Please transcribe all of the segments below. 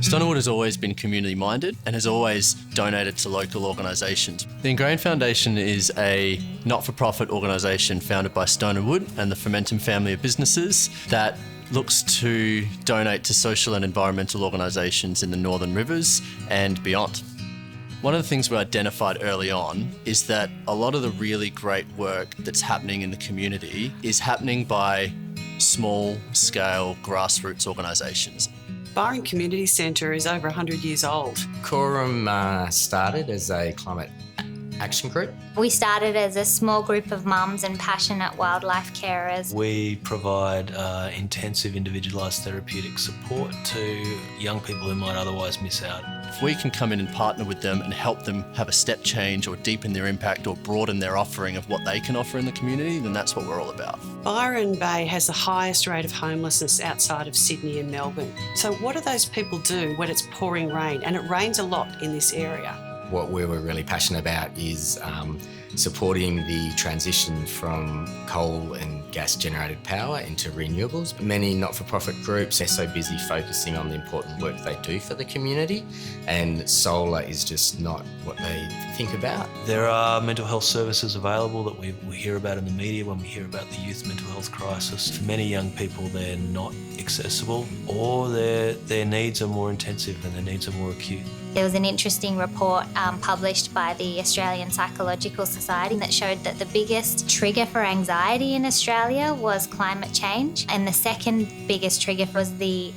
Stonerwood has always been community-minded and has always donated to local organisations. The InGrained Foundation is a not-for-profit organisation founded by Stonerwood and the Fermentum family of businesses that looks to donate to social and environmental organisations in the Northern Rivers and beyond. One of the things we identified early on is that a lot of the really great work that's happening in the community is happening by small-scale grassroots organisations. Byron Community Centre is over 100 years old. Quorum started as a climate action group. We started as a small group of mums and passionate wildlife carers. We provide intensive individualised therapeutic support to young people who might otherwise miss out. If we can come in and partner with them and help them have a step change or deepen their impact or broaden their offering of what they can offer in the community, then that's what we're all about. Byron Bay has the highest rate of homelessness outside of Sydney and Melbourne. So what do those people do when it's pouring rain? And it rains a lot in this area. What we were really passionate about is supporting the transition from coal and gas generated power into renewables. Many not-for-profit groups are so busy focusing on the important work they do for the community, and solar is just not what they think about. There are mental health services available that we hear about in the media when we hear about the youth mental health crisis. For many young people, they're not accessible, or their needs are more intensive and their needs are more acute. There was an interesting report published by the Australian Psychological Society that showed that the biggest trigger for anxiety in Australia was climate change, and the second biggest trigger was the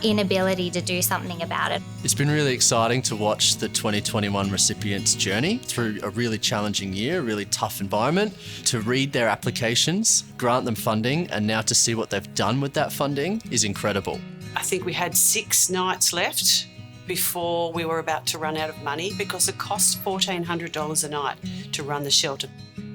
inability to do something about it. It's been really exciting to watch the 2021 recipients' journey through a really challenging year, a really tough environment, to read their applications, grant them funding, and now to see what they've done with that funding is incredible. I think we had 6 nights left before we were about to run out of money, because it costs $1,400 a night to run the shelter.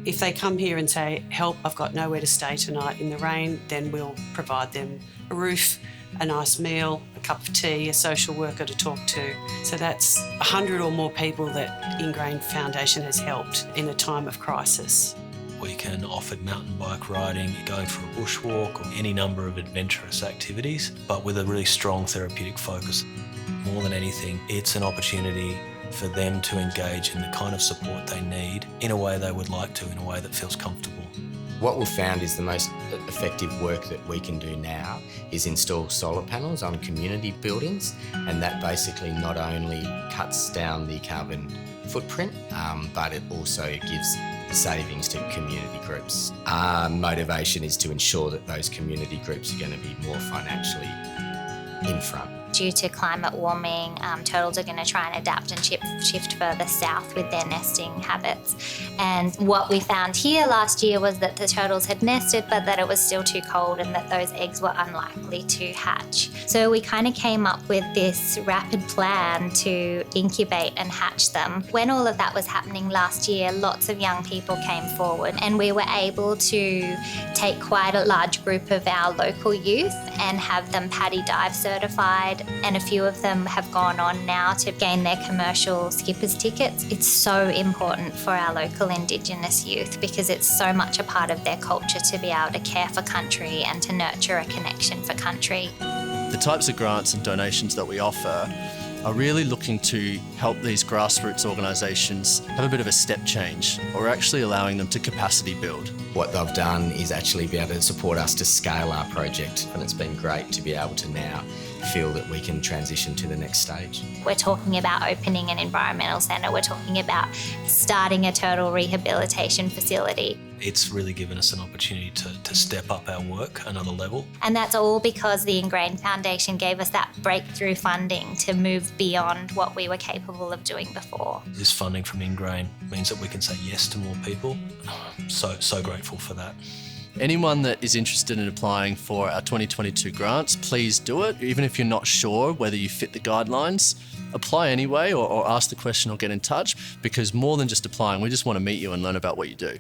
If they come here and say, help, I've got nowhere to stay tonight in the rain, then we'll provide them a roof, a nice meal, a cup of tea, a social worker to talk to. So that's 100 or more people that InGrained Foundation has helped in a time of crisis. We can offer mountain bike riding, going for a bushwalk, or any number of adventurous activities, but with a really strong therapeutic focus. More than anything, it's an opportunity for them to engage in the kind of support they need in a way they would like to, in a way that feels comfortable. What we've found is the most effective work that we can do now is install solar panels on community buildings, and that basically not only cuts down the carbon footprint, but it also gives savings to community groups. Our motivation is to ensure that those community groups are going to be more financially in front. Due to climate warming, turtles are going to try and adapt and shift further south with their nesting habits. And what we found here last year was that the turtles had nested, but that it was still too cold and that those eggs were unlikely to hatch. So we kind of came up with this rapid plan to incubate and hatch them. When all of that was happening last year, lots of young people came forward, and we were able to take quite a large group of our local youth and have them paddy dive certified, and a few of them have gone on now to gain their commercial skipper's tickets. It's so important for our local Indigenous youth because it's so much a part of their culture to be able to care for country and to nurture a connection for country. The types of grants and donations that we offer are really looking to help these grassroots organisations have a bit of a step change, or actually allowing them to capacity build. What they've done is actually be able to support us to scale our project, and it's been great to be able to now feel that we can transition to the next stage. We're talking about opening an environmental centre, we're talking about starting a turtle rehabilitation facility. It's really given us an opportunity to step up our work another level. And that's all because the InGrained Foundation gave us that breakthrough funding to move beyond what we were capable of doing before. This funding from InGrained means that we can say yes to more people. I'm so grateful for that. Anyone that is interested in applying for our 2022 grants, please do it. Even if you're not sure whether you fit the guidelines, apply anyway, or ask the question or get in touch, because more than just applying, we just want to meet you and learn about what you do.